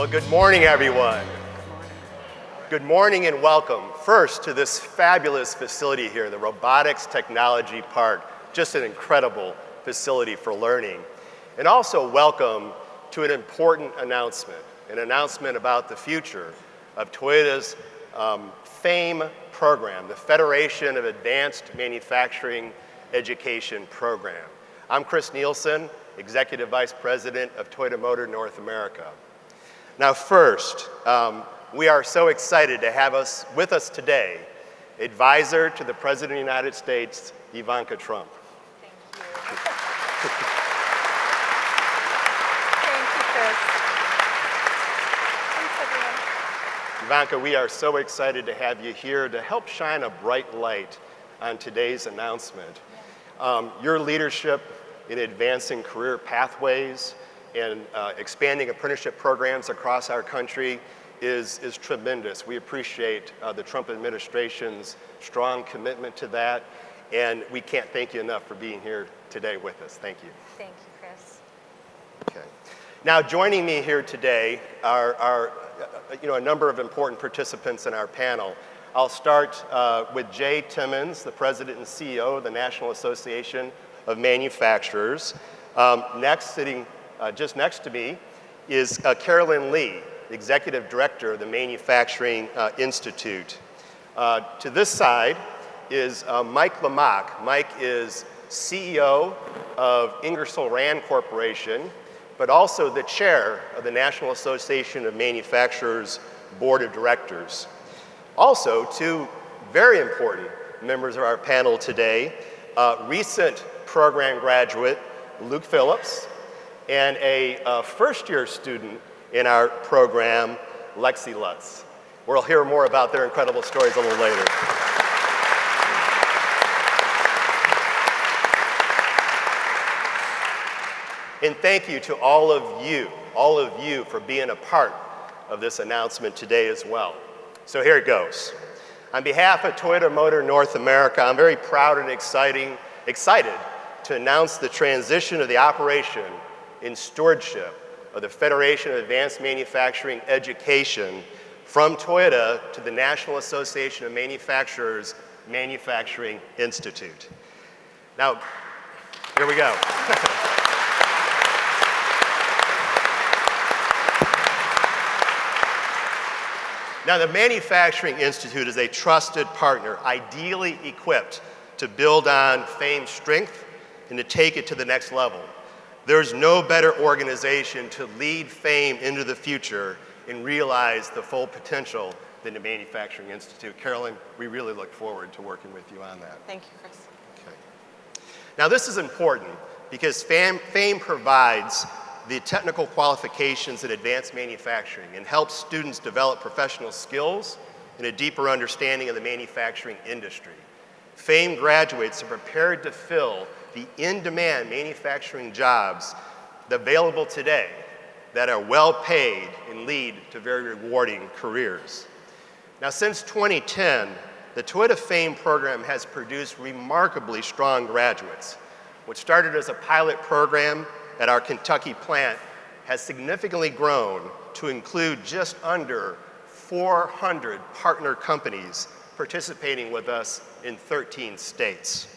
Well, good morning, everyone. Good morning and welcome first to this fabulous facility here, the Robotics Technology Park. Just an incredible facility for learning. And also welcome to an important announcement, about the future of Toyota's FAME program, the Federation of Advanced Manufacturing Education Program. I'm Chris Nielsen, Executive Vice President of Toyota Motor North America. Now first, we are so excited to have with us today, Advisor to the President of the United States, Ivanka Trump. Thank you. Thank you, Chris. Thanks, everyone. Ivanka, we are so excited to have you here to help shine a bright light on today's announcement. Your leadership in advancing career pathways and expanding apprenticeship programs across our country is tremendous. We appreciate the Trump administration's strong commitment to that, and we can't thank you enough for being here today with us. Thank you. Thank you, Chris. Okay. Now, joining me here today are a number of important participants in our panel. I'll start with Jay Timmons, the President and CEO of the National Association of Manufacturers. Sitting just next to me is Carolyn Lee, Executive Director of the Manufacturing Institute. To this side is Mike Lamach. Mike is CEO of Ingersoll Rand Corporation, but also the chair of the National Association of Manufacturers Board of Directors. Also, two very important members of our panel today, recent program graduate Luke Phillips, and a first-year student in our program, Lexi Lutz. We'll hear more about their incredible stories a little later. And thank you to all of you for being a part of this announcement today as well. So here it goes. On behalf of Toyota Motor North America, I'm very proud and excited to announce the transition of the operation in stewardship of the Federation of Advanced Manufacturing Education from Toyota to the National Association of Manufacturers Manufacturing Institute. Now, here we go. Now, the Manufacturing Institute is a trusted partner, ideally equipped to build on FAME's strength and to take it to the next level. There's no better organization to lead FAME into the future and realize the full potential than the Manufacturing Institute. Carolyn, we really look forward to working with you on that. Thank you, Chris. Okay. Now, this is important because FAME provides the technical qualifications in advanced manufacturing and helps students develop professional skills and a deeper understanding of the manufacturing industry. FAME graduates are prepared to fill the in-demand manufacturing jobs available today that are well paid and lead to very rewarding careers. Now, since 2010, the Toyota FAME program has produced remarkably strong graduates. What started as a pilot program at our Kentucky plant has significantly grown to include just under 400 partner companies participating with us in 13 states.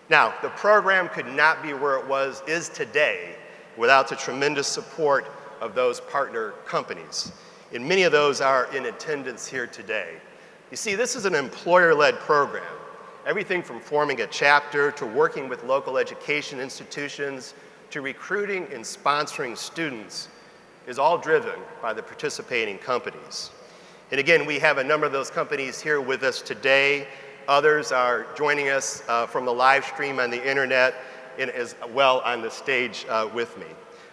Now, the program could not be where it is today without the tremendous support of those partner companies. And many of those are in attendance here today. You see, this is an employer-led program. Everything from forming a chapter to working with local education institutions to recruiting and sponsoring students is all driven by the participating companies. And again, we have a number of those companies here with us today. Others are joining us from the live stream on the internet and as well on the stage with me.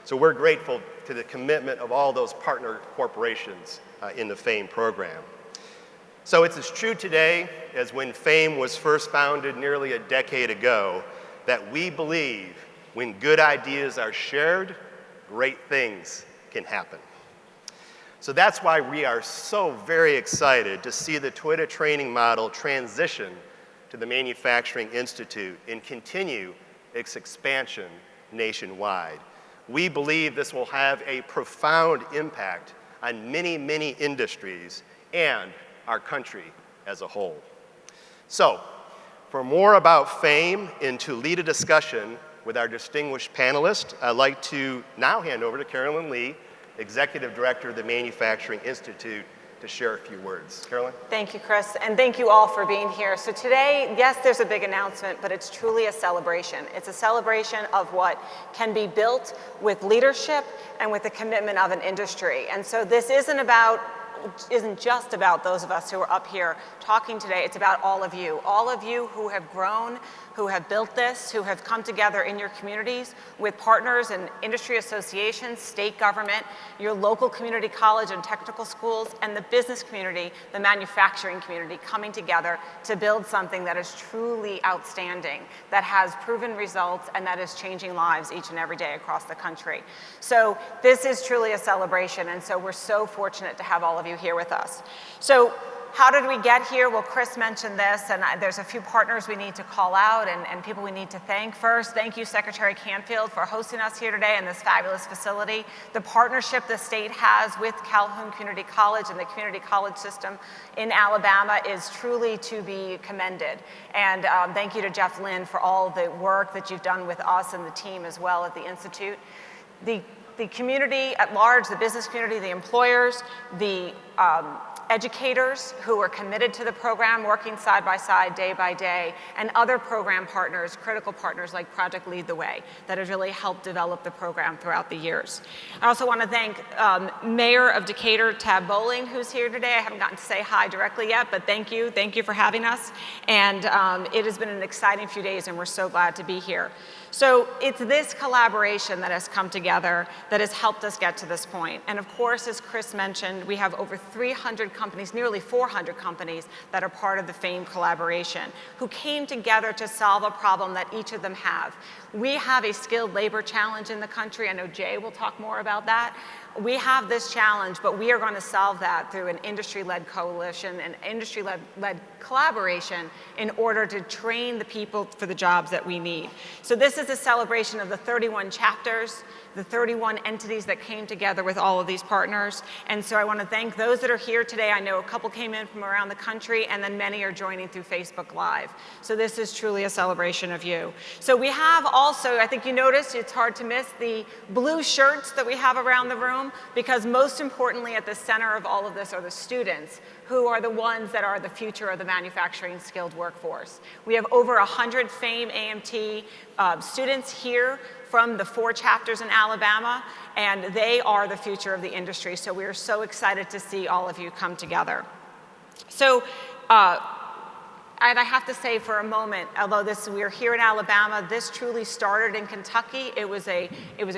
So we're grateful to the commitment of all those partner corporations in the FAME program. So it's as true today as when FAME was first founded nearly a decade ago that we believe when good ideas are shared, great things can happen. So that's why we are so very excited to see the Toyota training model transition to the Manufacturing Institute and continue its expansion nationwide. We believe this will have a profound impact on many, many industries and our country as a whole. So, for more about FAME and to lead a discussion with our distinguished panelists, I'd like to now hand over to Carolyn Lee, Executive Director of the Manufacturing Institute, to share a few words. Carolyn? Thank you, Chris, and thank you all for being here. So today, yes, there's a big announcement, but it's truly a celebration. It's a celebration of what can be built with leadership and with the commitment of an industry. And so this isn't just about those of us who are up here talking today. It's about all of you who have grown, who have built this, who have come together in your communities with partners and industry associations, state government, your local community college and technical schools, and the business community, the manufacturing community, coming together to build something that is truly outstanding, that has proven results, and that is changing lives each and every day across the country. So this is truly a celebration, and so we're so fortunate to have all of you here with us. So how did we get here? Well, Chris mentioned this, and there's a few partners we need to call out and people we need to thank. First, thank you, Secretary Canfield, for hosting us here today in this fabulous facility. The partnership the state has with Calhoun Community College and the community college system in Alabama is truly to be commended. And thank you to Jeff Lynn for all the work that you've done with us and the team as well at the Institute. The community at large, the business community, the employers, the educators who are committed to the program, working side by side, day by day, and other program partners, critical partners like Project Lead the Way, that has really helped develop the program throughout the years. I also want to thank Mayor of Decatur, Tab Bowling, who's here today. I haven't gotten to say hi directly yet, but thank you for having us. And it has been an exciting few days, and we're so glad to be here. So it's this collaboration that has come together that has helped us get to this point. And of course, as Chris mentioned, we have over 300 companies, nearly 400 companies that are part of the FAME collaboration, who came together to solve a problem that each of them have. We have a skilled labor challenge in the country. I know Jay will talk more about that. We have this challenge, but we are going to solve that through an industry-led coalition and industry-led collaboration in order to train the people for the jobs that we need. So this is a celebration of the 31 chapters, the 31 entities that came together with all of these partners. And so I want to thank those that are here today. I know a couple came in from around the country, and then many are joining through Facebook Live. So this is truly a celebration of you. So we have also, I think you noticed, it's hard to miss the blue shirts that we have around the room, because most importantly at the center of all of this are the students, who are the ones that are the future of the manufacturing skilled workforce. We have over 100 FAME AMT students here from the 4 chapters in Alabama, and they are the future of the industry. So we are so excited to see all of you come together. So, and I have to say for a moment, although we're here in Alabama, this truly started in Kentucky. It was a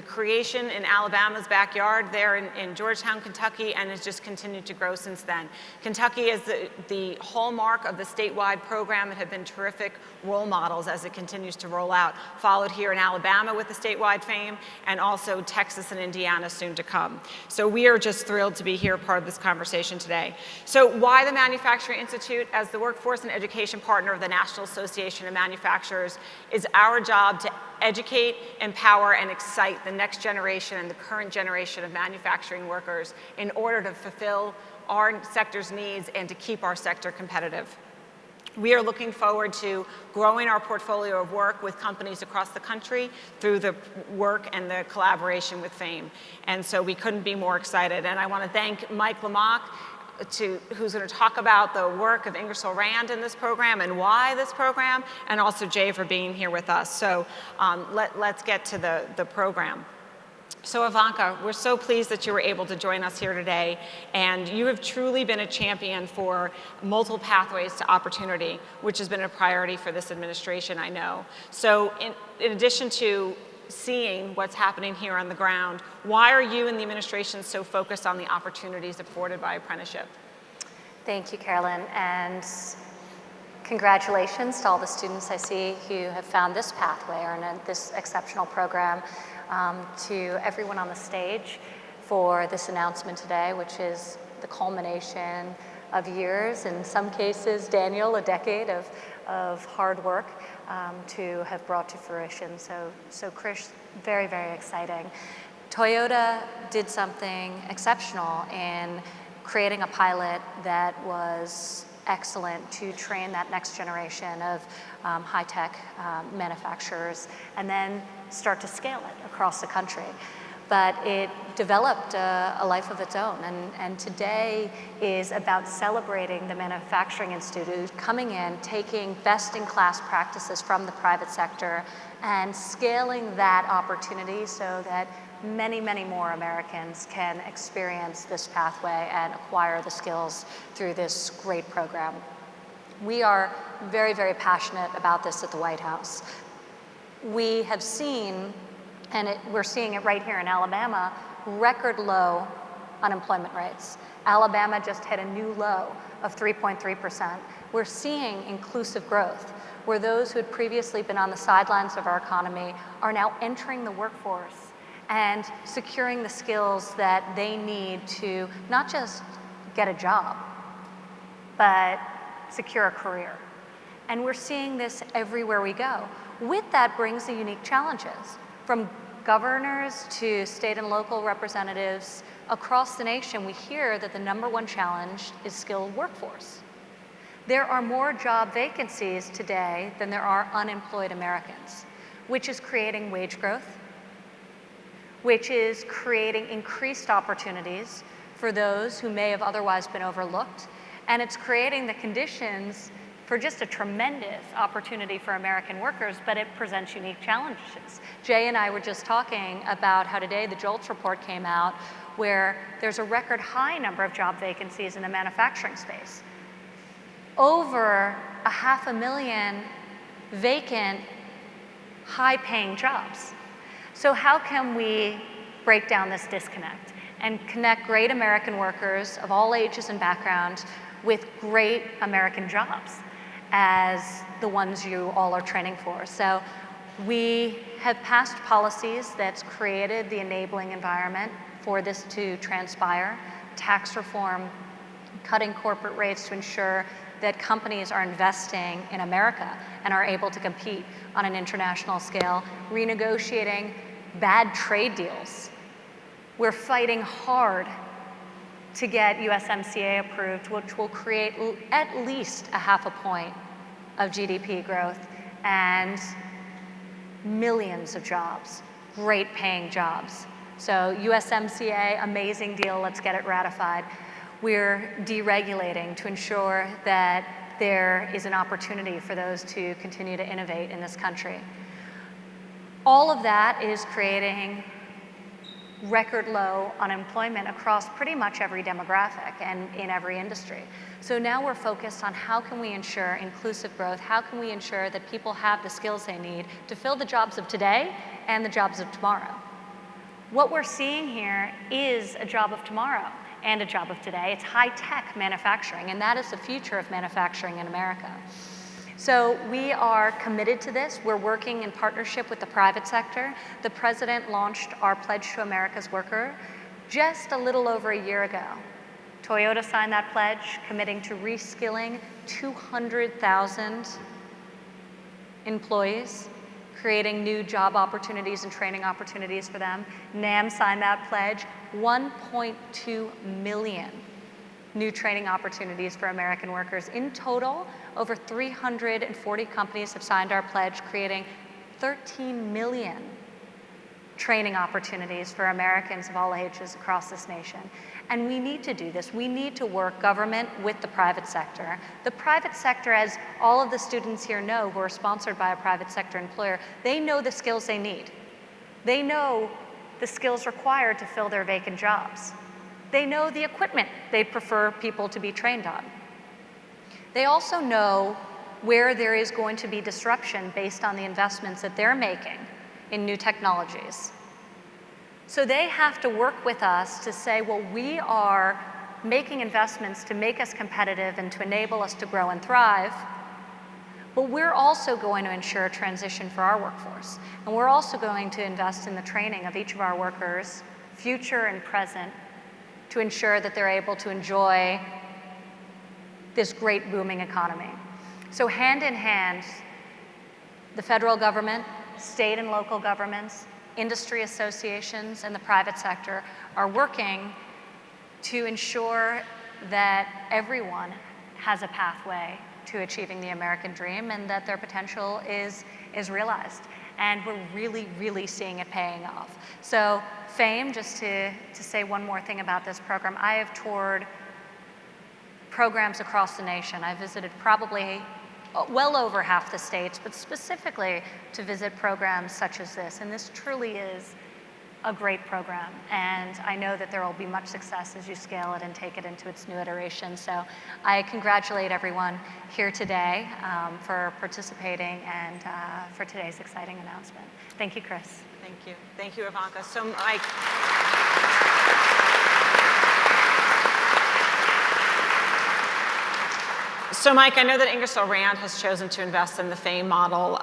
creation in Alabama's backyard there in Georgetown, Kentucky, and has just continued to grow since then. Kentucky is the hallmark of the statewide program and have been terrific role models as it continues to roll out. Followed here in Alabama with the statewide FAME, and also Texas and Indiana soon to come. So we are just thrilled to be here, part of this conversation today. So why the Manufacturing Institute? As the workforce and education partner of the National Association of Manufacturers, is our job to educate, empower, and excite the next generation and the current generation of manufacturing workers in order to fulfill our sector's needs and to keep our sector competitive. We are looking forward to growing our portfolio of work with companies across the country through the work and the collaboration with FAME. And so we couldn't be more excited. And I want to thank Mike Lamach, who's going to talk about the work of Ingersoll Rand in this program and why this program, and also Jay for being here with us. So let's get to the program. So Ivanka, we're so pleased that you were able to join us here today, and you have truly been a champion for multiple pathways to opportunity, which has been a priority for this administration, I know. So in addition to seeing what's happening here on the ground, why are you and the administration so focused on the opportunities afforded by apprenticeship? Thank you, Carolyn, and congratulations to all the students I see who have found this pathway or in this exceptional program, to everyone on the stage for this announcement today, which is the culmination of years, in some cases, Daniel, a decade of hard work to have brought to fruition. So Chris, very, very exciting. Toyota did something exceptional in creating a pilot that was excellent to train that next generation of high-tech manufacturers and then start to scale it across the country. But it developed a life of its own, and today is about celebrating the Manufacturing Institute coming in, taking best-in-class practices from the private sector and scaling that opportunity so that many, many more Americans can experience this pathway and acquire the skills through this great program. We are very, very passionate about this at the White House. We have seen, and we're seeing it right here in Alabama, record low unemployment rates. Alabama just hit a new low of 3.3%. We're seeing inclusive growth, where those who had previously been on the sidelines of our economy are now entering the workforce and securing the skills that they need to not just get a job, but secure a career. And we're seeing this everywhere we go. With that brings the unique challenges. From governors to state and local representatives across the nation, we hear that the #1 challenge is skilled workforce. There are more job vacancies today than there are unemployed Americans, which is creating wage growth, which is creating increased opportunities for those who may have otherwise been overlooked, and it's creating the conditions for just a tremendous opportunity for American workers, but it presents unique challenges. Jay and I were just talking about how today the JOLTS report came out where there's a record high number of job vacancies in the manufacturing space. Over 500,000 vacant, high-paying jobs. So how can we break down this disconnect and connect great American workers of all ages and backgrounds with great American jobs as the ones you all are training for? So we have passed policies that's created the enabling environment for this to transpire. Tax reform, cutting corporate rates to ensure that companies are investing in America and are able to compete on an international scale, renegotiating bad trade deals. We're fighting hard to get USMCA approved, which will create at least 0.5 point of GDP growth and millions of jobs, great paying jobs. So USMCA, amazing deal, let's get it ratified. We're deregulating to ensure that there is an opportunity for those to continue to innovate in this country. All of that is creating record low unemployment across pretty much every demographic and in every industry. So now we're focused on how can we ensure inclusive growth, how can we ensure that people have the skills they need to fill the jobs of today and the jobs of tomorrow. What we're seeing here is a job of tomorrow and a job of today. It's high-tech manufacturing, and that is the future of manufacturing in America. So we are committed to this. We're working in partnership with the private sector. The president launched our Pledge to America's Worker just a little over a year ago. Toyota signed that pledge, committing to reskilling 200,000 employees, creating new job opportunities and training opportunities for them. NAM signed that pledge, 1.2 million new training opportunities for American workers. In total, over 340 companies have signed our pledge, creating 13 million training opportunities for Americans of all ages across this nation. And we need to do this. We need to work government with the private sector. The private sector, as all of the students here know who are sponsored by a private sector employer, they know the skills they need. They know the skills required to fill their vacant jobs. They know the equipment they'd prefer people to be trained on. They also know where there is going to be disruption based on the investments that they're making in new technologies. So they have to work with us to say, well, we are making investments to make us competitive and to enable us to grow and thrive, but we're also going to ensure transition for our workforce. And we're also going to invest in the training of each of our workers, future and present, to ensure that they're able to enjoy this great booming economy. So hand in hand, the federal government, state and local governments, industry associations and the private sector are working to ensure that everyone has a pathway to achieving the American dream and that their potential is realized. And we're really, really seeing it paying off. So FAME, just to say one more thing about this program, I have toured programs across the nation. I visited probably well over half the states, but specifically to visit programs such as this. And this truly is a great program. And I know that there will be much success as you scale it and take it into its new iteration. So I congratulate everyone here today for participating and for today's exciting announcement. Thank you, Chris. Thank you. Thank you, Ivanka. So Mike. So Mike, I know that Ingersoll Rand has chosen to invest in the FAME model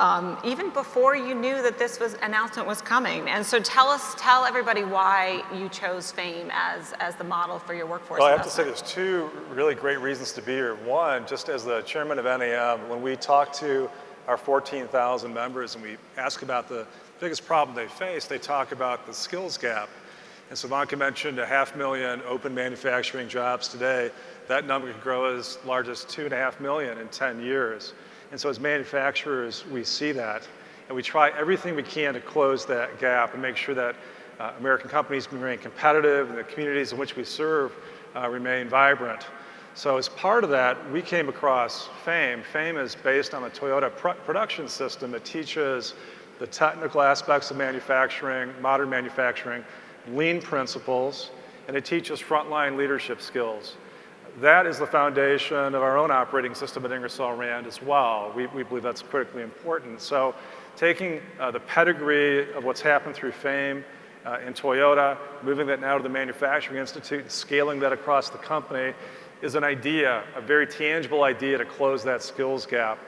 even before you knew that this announcement was coming. And so tell everybody why you chose FAME as the model for your workforce Well, I have to say investment. there's two really great reasons to be here. One, just as the chairman of NAM, when we talk to our 14,000 members and we ask about the biggest problem they face, they talk about the skills gap. And so Ivanka mentioned 500,000 open manufacturing jobs today. That number could grow as large as 2.5 million in 10 years. And so as manufacturers, we see that. And we try everything we can to close that gap and make sure that American companies remain competitive and the communities in which we serve remain vibrant. So as part of that, we came across FAME. FAME is based on the Toyota production system that teaches the technical aspects of manufacturing, modern manufacturing, lean principles, and it teaches frontline leadership skills. That is the foundation of our own operating system at Ingersoll Rand as well. We believe that's critically important. So taking the pedigree of what's happened through FAME in Toyota, moving that now to the Manufacturing Institute, and scaling that across the company is an idea, a very tangible idea to close that skills gap.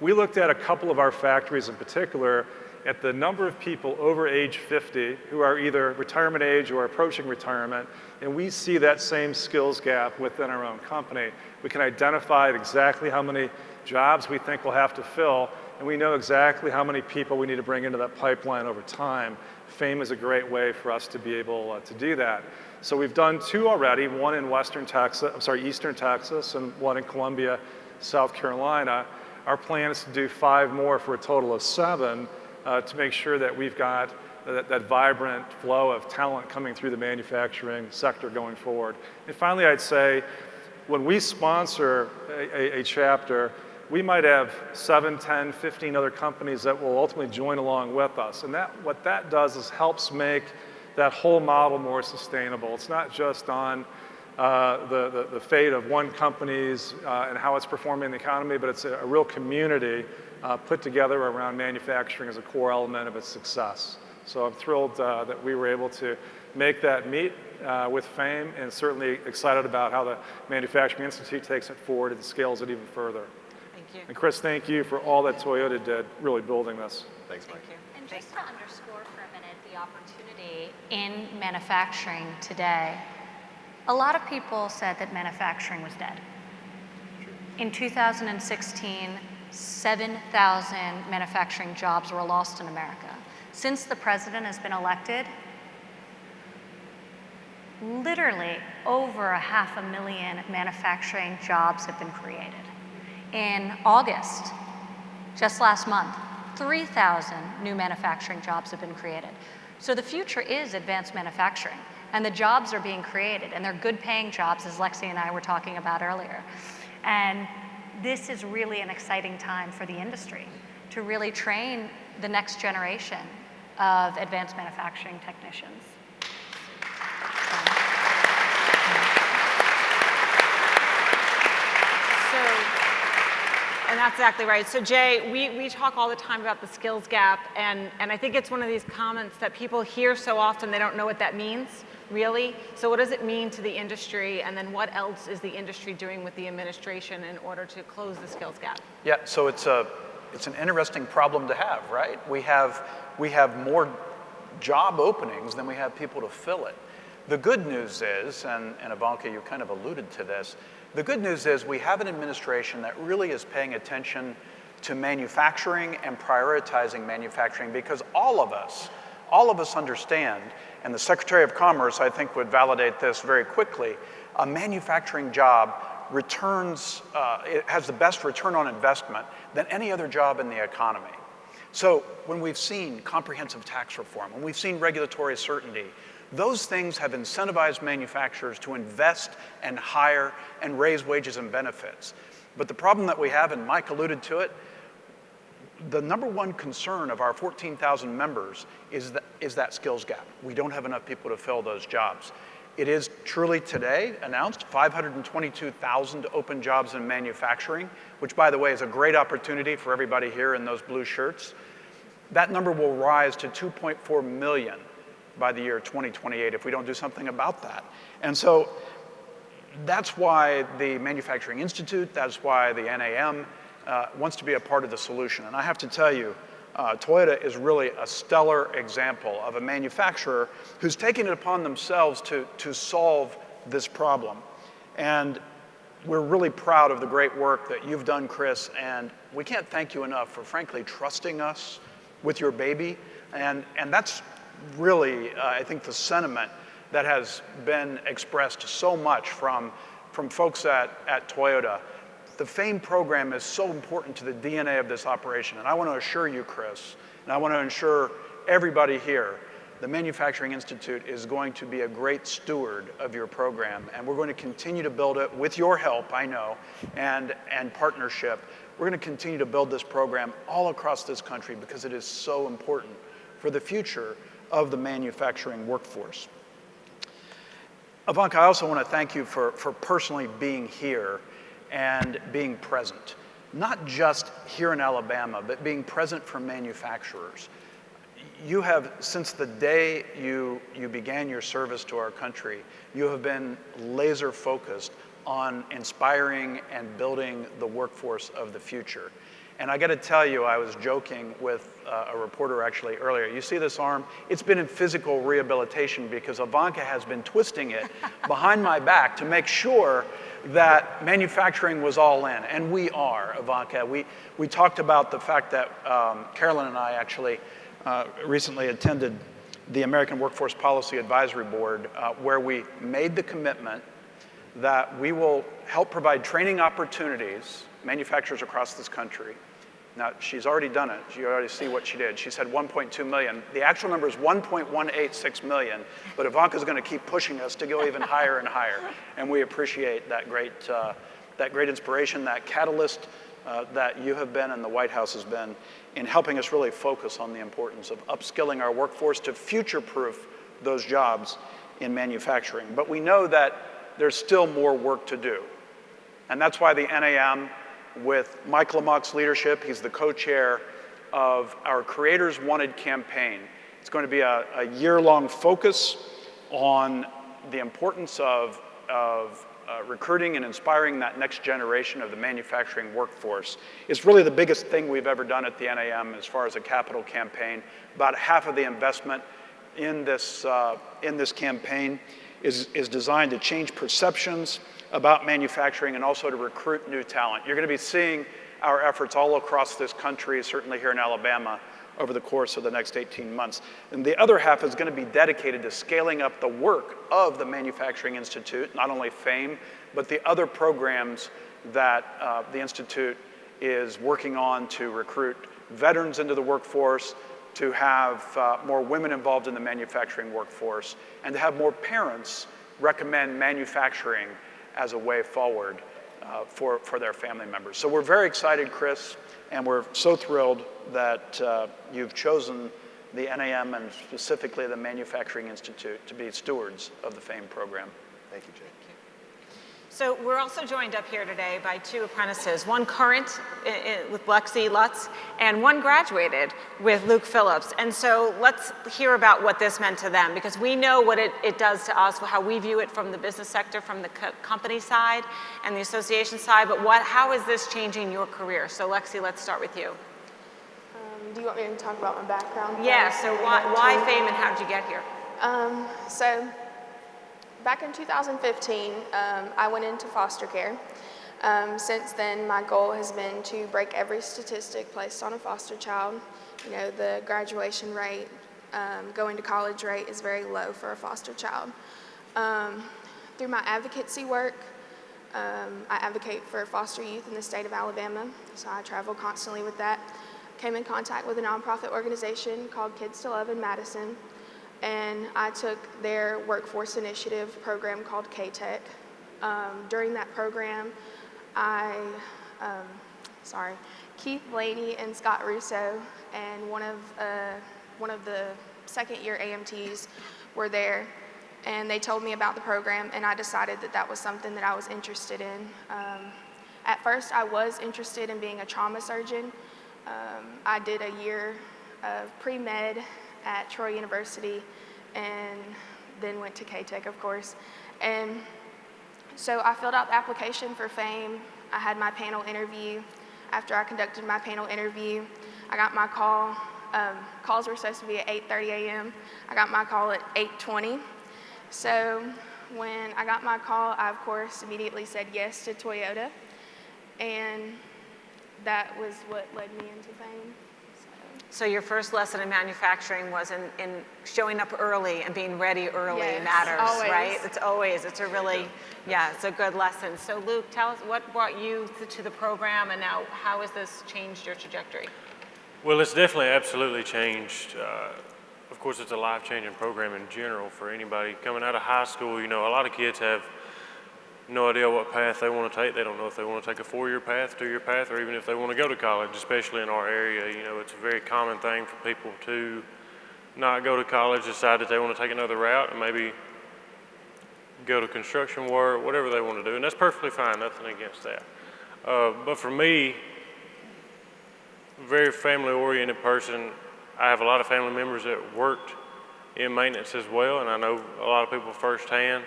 We looked at a couple of our factories in particular at the number of people over age 50 who are either retirement age or approaching retirement, and we see that same skills gap within our own company. We can identify exactly how many jobs we think we'll have to fill, and we know exactly how many people we need to bring into that pipeline over time. FAME is a great way for us to be able to do that. So we've done 2 already, one in Eastern Texas, and one in Columbia, South Carolina. Our plan is to do 5 more for a total of 7 to make sure that we've got that vibrant flow of talent coming through the manufacturing sector going forward. And finally, I'd say, when we sponsor a chapter, we might have 7, 10, 15 other companies that will ultimately join along with us. And what that does is helps make that whole model more sustainable. It's not just on the fate of one company's and how it's performing in the economy, but it's a real community put together around manufacturing as a core element of its success. So I'm thrilled that we were able to make that meet with FAME, and certainly excited about how the Manufacturing Institute takes it forward and scales it even further. Thank you. And Chris, thank you for all that Toyota did really building this. Thanks, Mike. Thank you. And just to underscore for a minute the opportunity in manufacturing today, a lot of people said that manufacturing was dead. In 2016, 7,000 manufacturing jobs were lost in America. Since the president has been elected, literally over 500,000 manufacturing jobs have been created. In August, just last month, 3,000 new manufacturing jobs have been created. So the future is advanced manufacturing, and the jobs are being created, and they're good paying jobs, as Lexi and I were talking about earlier. And this is really an exciting time for the industry to really train the next generation of advanced manufacturing technicians. And that's exactly right. So Jay, we talk all the time about the skills gap, and I think it's one of these comments that people hear so often they don't know what that means, really. So what does it mean to the industry, and then what else is the industry doing with the administration in order to close the skills gap? Yeah, so it's an interesting problem to have, right? We have more job openings than we have people to fill it. The good news is, and Ivanka, you kind of alluded to this, the good news is we have an administration that really is paying attention to manufacturing and prioritizing manufacturing, because all of us all of us understand, and the Secretary of Commerce, I think, would validate this very quickly, a manufacturing job returns, it has the best return on investment than any other job in the economy. So when we've seen comprehensive tax reform, when we've seen regulatory certainty, those things have incentivized manufacturers to invest and hire and raise wages and benefits. But the problem that we have, and Mike alluded to it, the number one concern of our 14,000 members is that skills gap. We don't have enough people to fill those jobs. It is truly today announced 522,000 open jobs in manufacturing, which, by the way, is a great opportunity for everybody here in those blue shirts. That number will rise to 2.4 million by the year 2028 if we don't do something about that. And so that's why the Manufacturing Institute, that's why the NAM wants to be a part of the solution. And I have to tell you, Toyota is really a stellar example of a manufacturer who's taken it upon themselves to solve this problem. And we're really proud of the great work that you've done, Chris, and we can't thank you enough for frankly trusting us with your baby. And that's really, I think, the sentiment that has been expressed so much from folks at Toyota. The FAME program is so important to the DNA of this operation. And I want to assure you, Chris, and I want to assure everybody here, the Manufacturing Institute is going to be a great steward of your program. And we're going to continue to build it with your help, I know, and partnership. We're going to continue to build this program all across this country because it is so important for the future of the manufacturing workforce. Ivanka, I also want to thank you for personally being here and being present, not just here in Alabama, but being present for manufacturers. You have, since the day you began your service to our country, you have been laser focused on inspiring and building the workforce of the future. And I got to tell you, I was joking with a reporter actually earlier. You see this arm? It's been in physical rehabilitation because Ivanka has been twisting it behind my back to make sure that manufacturing was all in. And we are, Ivanka. We talked about the fact that Carolyn and I actually recently attended the American Workforce Policy Advisory Board where we made the commitment that we will help provide training opportunities, manufacturers across this country. Now, she's already done it. You already see what she did. She said 1.2 million. The actual number is 1.186 million, but Ivanka's going to keep pushing us to go even higher and higher. And we appreciate that great inspiration, that catalyst that you have been and the White House has been in helping us really focus on the importance of upskilling our workforce to future-proof those jobs in manufacturing. But we know that there's still more work to do. And that's why the NAM, with Mike Lamach's leadership, he's the co-chair of our Creators Wanted campaign. It's going to be a year-long focus on the importance of recruiting and inspiring that next generation of the manufacturing workforce. It's really the biggest thing we've ever done at the NAM as far as a capital campaign. About half of the investment in this campaign is designed to change perceptions about manufacturing and also to recruit new talent. You're going to be seeing our efforts all across this country, certainly here in Alabama, over the course of the next 18 months. And the other half is going to be dedicated to scaling up the work of the Manufacturing Institute, not only FAME, but the other programs that the Institute is working on to recruit veterans into the workforce, to have more women involved in the manufacturing workforce, and to have more parents recommend manufacturing as a way forward for their family members. So we're very excited, Chris, and we're so thrilled that you've chosen the NAM and specifically the Manufacturing Institute to be stewards of the FAME program. Thank you, Jake. So we're also joined up here today by two apprentices, one current with Lexi Lutz and one graduated with Luke Phillips. And so let's hear about what this meant to them, because we know what it does to us, how we view it from the business sector, from the company side and the association side, but how is this changing your career? So Lexi, let's start with you. Do you want me to talk about my background? Yeah, so why FAME and how did you get here? So back in 2015, I went into foster care. Since then, my goal has been to break every statistic placed on a foster child. You know, the graduation rate, going to college rate is very low for a foster child. Through my advocacy work, I advocate for foster youth in the state of Alabama, so I travel constantly with that. Came in contact with a nonprofit organization called Kids to Love in Madison, and I took their workforce initiative program called K-Tech. During that program, Keith Blaney and Scott Russo and one of the second year AMTs were there, and they told me about the program, and I decided that that was something that I was interested in. At first, I was interested in being a trauma surgeon. I did a year of pre-med at Troy University and then went to K-Tech, of course. And so I filled out the application for FAME. I had my panel interview. After I conducted my panel interview, I got my call. Calls were supposed to be at 8:30 a.m. I got my call at 8:20. So when I got my call, I, of course, immediately said yes to Toyota. And that was what led me into FAME. So your first lesson in manufacturing was in showing up early and being ready early. Yes, matters, always. right? It's a really, it's a good lesson. So Luke, tell us what brought you to the program, and now how has this changed your trajectory? Well, it's definitely absolutely changed. Of course, it's a life-changing program in general for anybody coming out of high school. You know, a lot of kids have no idea what path they want to take. They don't know if they want to take a 4-year path, 2-year path, or even if they want to go to college, especially in our area. You know, it's a very common thing for people to not go to college, decide that they want to take another route and maybe go to construction work, whatever they want to do. And that's perfectly fine, nothing against that. But for me, very family-oriented person, I have a lot of family members that worked in maintenance as well, and I know a lot of people firsthand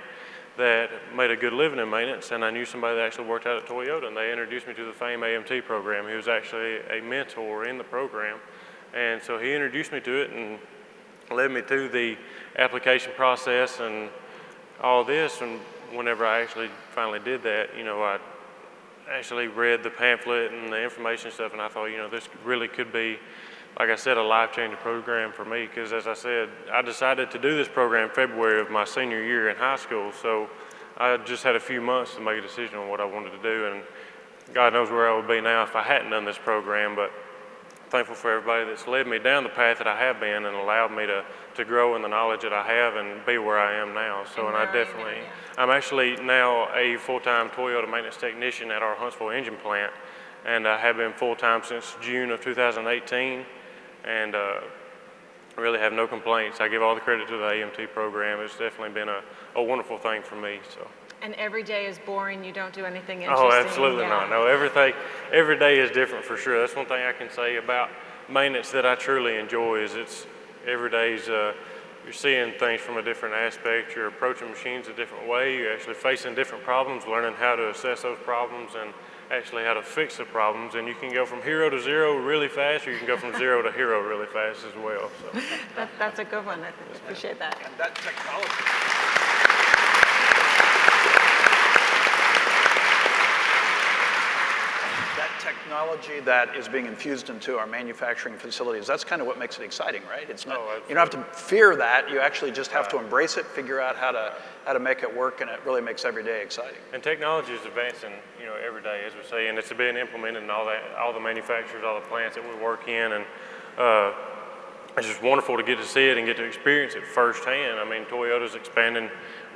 that made a good living in maintenance, and I knew somebody that actually worked out at Toyota, and they introduced me to the FAME AMT program. He was actually a mentor in the program, and so he introduced me to it and led me through the application process and all this. And whenever I actually finally did that, you know, I actually read the pamphlet and the information stuff, and I thought, you know, this really could be, like I said, a life-changing program for me, because as I said, I decided to do this program February of my senior year in high school, so I just had a few months to make a decision on what I wanted to do, and God knows where I would be now if I hadn't done this program. But thankful for everybody that's led me down the path that I have been and allowed me to grow in the knowledge that I have and be where I am now. So, and I definitely, I'm actually now a full-time Toyota maintenance technician at our Huntsville engine plant, and I have been full-time since June of 2018. And really have no complaints. I give all the credit to the AMT program. It's definitely been a wonderful thing for me. So. And every day is boring. You don't do anything interesting. Oh, absolutely not. No, every day is different for sure. That's one thing I can say about maintenance that I truly enjoy. Is it's every day's you're seeing things from a different aspect. You're approaching machines a different way. You're actually facing different problems, learning how to assess those problems and actually how to fix the problems. And you can go from hero to zero really fast, or you can go from zero to hero really fast as well. So. That's a good one. I appreciate that. And that technology. Technology that is being infused into our manufacturing facilities, that's kind of what makes it exciting, right? It's not, you don't have to fear that, you actually just have to embrace it, figure out how to make it work, and it really makes every day exciting. And technology is advancing, you know, every day, as we say, and it's being implemented in all the manufacturers, all the plants that we work in, and it's just wonderful to get to see it and get to experience it firsthand. I mean, Toyota's expanding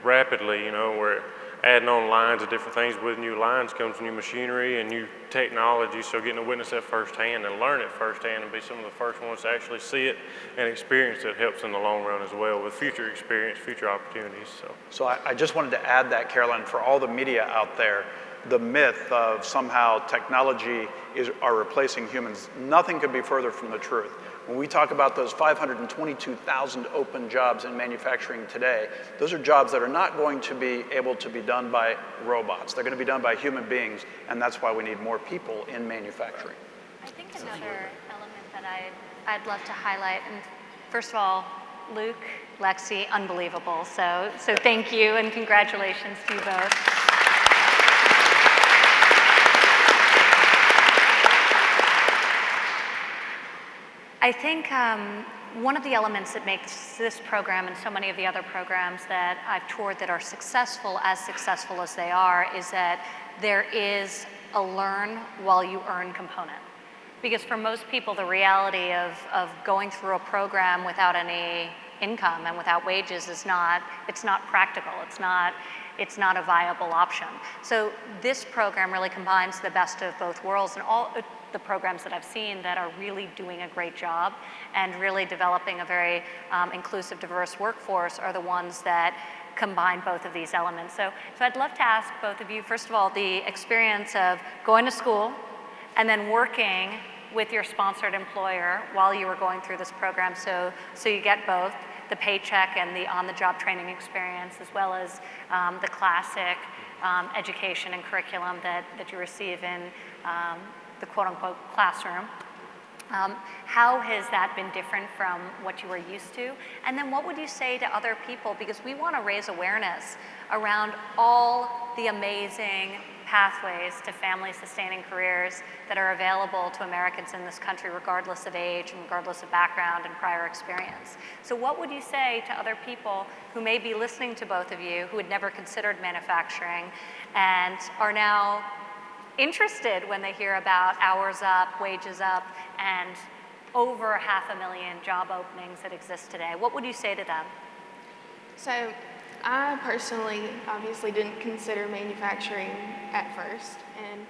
rapidly, you know, we're adding on lines of different things. With new lines comes new machinery and new technology, so getting to witness that firsthand and learn it firsthand and be some of the first ones to actually see it and experience it helps in the long run as well with future experience, future opportunities. So I just wanted to add that, Carolyn, for all the media out there, the myth of somehow technology are replacing humans, nothing could be further from the truth. When we talk about those 522,000 open jobs in manufacturing today, those are jobs that are not going to be able to be done by robots. They're going to be done by human beings, and that's why we need more people in manufacturing. I think another element that I'd love to highlight, and first of all, Luke, Lexi, unbelievable. So thank you and congratulations to you both. I think One of the elements that makes this program and so many of the other programs that I've toured that are successful as they are, is that there is a learn while you earn component. Because for most people, the reality of going through a program without any income and without wages is not practical. It's not a viable option. So this program really combines the best of both worlds, and all the programs that I've seen that are really doing a great job and really developing a very inclusive, diverse workforce are the ones that combine both of these elements. So I'd love to ask both of you, first of all, the experience of going to school and then working with your sponsored employer while you were going through this program, so you get both the paycheck and the on-the-job training experience, as well as the classic education and curriculum that you receive in the quote-unquote classroom. How has that been different from what you were used to? And then what would you say to other people? Because we want to raise awareness around all the amazing pathways to family-sustaining careers that are available to Americans in this country, regardless of age and regardless of background and prior experience. So what would you say to other people who may be listening to both of you, who had never considered manufacturing and are now interested when they hear about hours up, wages up, and over 500,000 job openings that exist today? What would you say to them? So I personally obviously didn't consider manufacturing at first, and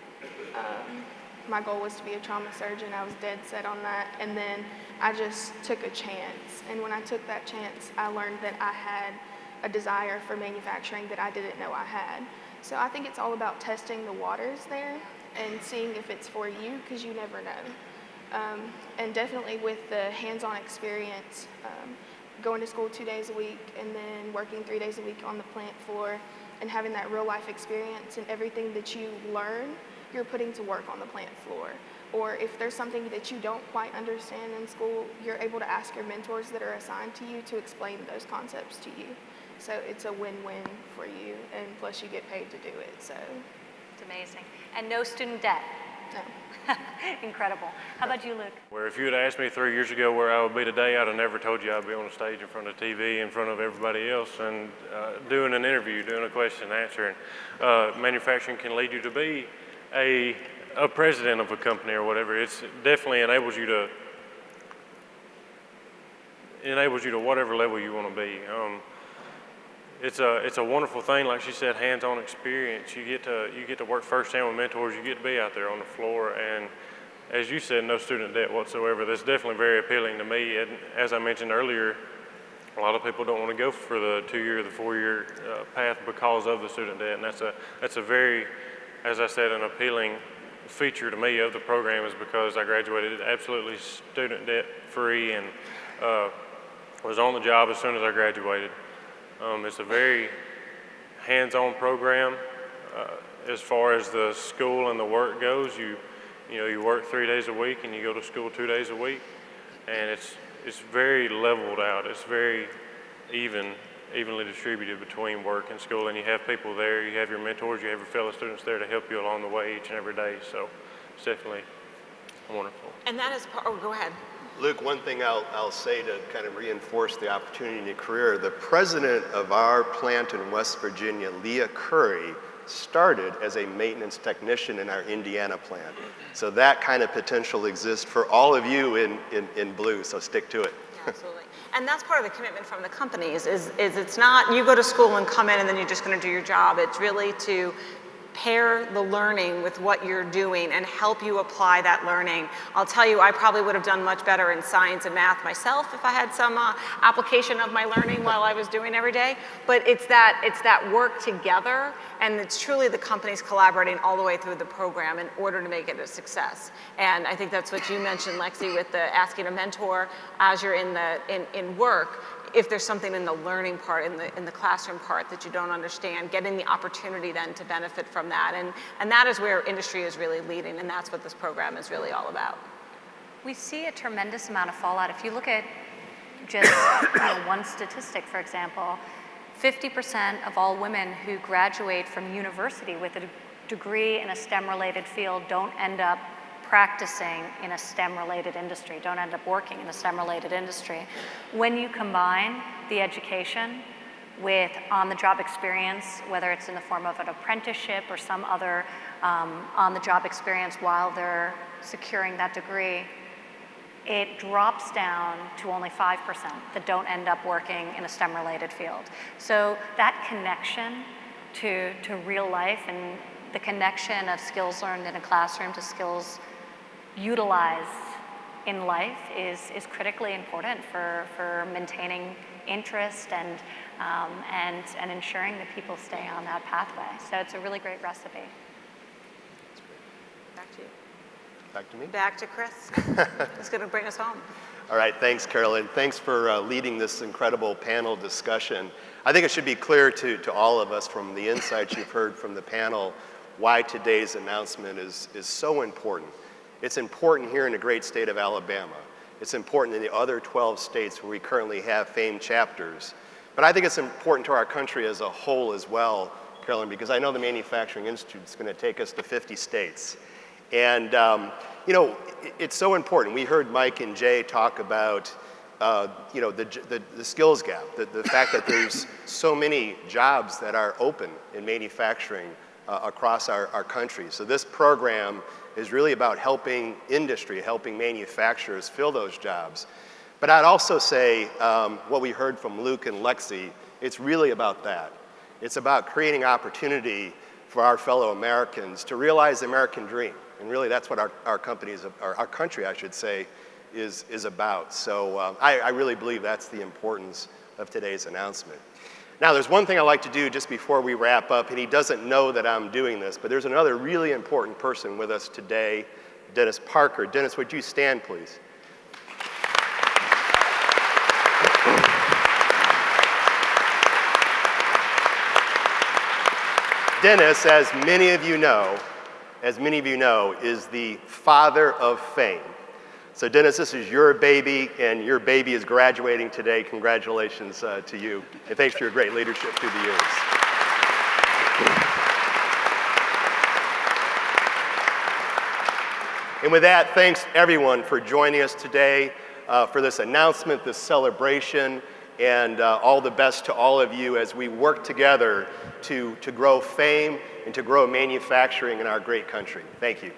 my goal was to be a trauma surgeon. I was dead set on that, and then I just took a chance. And when I took that chance, I learned that I had a desire for manufacturing that I didn't know I had. So I think it's all about testing the waters there and seeing if it's for you, because you never know. And definitely with the hands-on experience, going to school 2 days a week and then working 3 days a week on the plant floor and having that real life experience, and everything that you learn, you're putting to work on the plant floor. Or if there's something that you don't quite understand in school, you're able to ask your mentors that are assigned to you to explain those concepts to you. So it's a win-win for you, and plus you get paid to do it, so. It's amazing. And no student debt. No. Incredible. How about you, Luke? Where if you had asked me 3 years ago where I would be today, I'd have never told you I'd be on a stage in front of TV, in front of everybody else, and doing an interview, doing a question and answer. And manufacturing can lead you to be a president of a company or whatever. It's definitely enables you to whatever level you want to be. It's a wonderful thing, like she said, hands-on experience. You get to work firsthand with mentors. You get to be out there on the floor, and as you said, no student debt whatsoever. That's definitely very appealing to me. And as I mentioned earlier, a lot of people don't want to go for the 2-year or the 4-year path because of the student debt, and that's a very, as I said, an appealing feature to me of the program, is because I graduated absolutely student debt free and was on the job as soon as I graduated. It's a very hands-on program. As far as the school and the work goes, you work 3 days a week and you go to school 2 days a week, and it's very leveled out. It's very evenly distributed between work and school, and you have people there. You have your mentors, you have your fellow students there to help you along the way each and every day. So it's definitely wonderful. And that is part, oh, go ahead. Luke, one thing I'll say to kind of reinforce the opportunity in your career, the president of our plant in West Virginia, Leah Curry, started as a maintenance technician in our Indiana plant. So that kind of potential exists for all of you in blue, so stick to it. Absolutely. And that's part of the commitment from the companies, is it's not you go to school and come in and then you're just going to do your job. It's really to pair the learning with what you're doing and help you apply that learning. I'll tell you, I probably would have done much better in science and math myself if I had some application of my learning while I was doing every day. But it's that work together, and it's truly the companies collaborating all the way through the program in order to make it a success. And I think that's what you mentioned, Lexi, with the asking a mentor as you're in work. If there's something in the learning part, in the classroom part that you don't understand, getting the opportunity then to benefit from that. And that is where industry is really leading, and that's what this program is really all about. We see a tremendous amount of fallout. If you look at just one statistic, for example, 50% of all women who graduate from university with a degree in a STEM-related field don't end up practicing in a STEM-related industry, don't end up working in a STEM-related industry. When you combine the education with on-the-job experience, whether it's in the form of an apprenticeship or some other on-the-job experience while they're securing that degree, it drops down to only 5% that don't end up working in a STEM-related field. So that connection to real life and the connection of skills learned in a classroom to skills utilized in life is critically important for maintaining interest and ensuring that people stay on that pathway. So it's a really great recipe. Back to you. Back to me? Back to Chris. It's going to bring us home. All right, thanks, Carolyn. Thanks for leading this incredible panel discussion. I think it should be clear to all of us from the insights you've heard from the panel why today's announcement is so important. It's important here in the great state of Alabama. It's important in the other 12 states where we currently have FAME chapters. But I think it's important to our country as a whole as well, Carolyn, because I know the Manufacturing Institute is going to take us to 50 states. And, you know, it's so important. We heard Mike and Jay talk about, you know, the skills gap, the fact that there's so many jobs that are open in manufacturing across our country. So this program is really about helping industry, helping manufacturers fill those jobs. But I'd also say what we heard from Luke and Lexi, it's really about that. It's about creating opportunity for our fellow Americans to realize the American dream. And really that's what our country, I should say, is about. So I really believe that's the importance of today's announcement. Now, there's one thing I like to do just before we wrap up, and he doesn't know that I'm doing this, but there's another really important person with us today, Dennis Parker. Dennis, would you stand, please? Dennis, as many of you know, is the father of FAME. So Dennis, this is your baby, and your baby is graduating today. Congratulations to you, and thanks for your great leadership through the years. And with that, thanks everyone for joining us today for this announcement, this celebration, and all the best to all of you as we work together to grow FAME and to grow manufacturing in our great country. Thank you.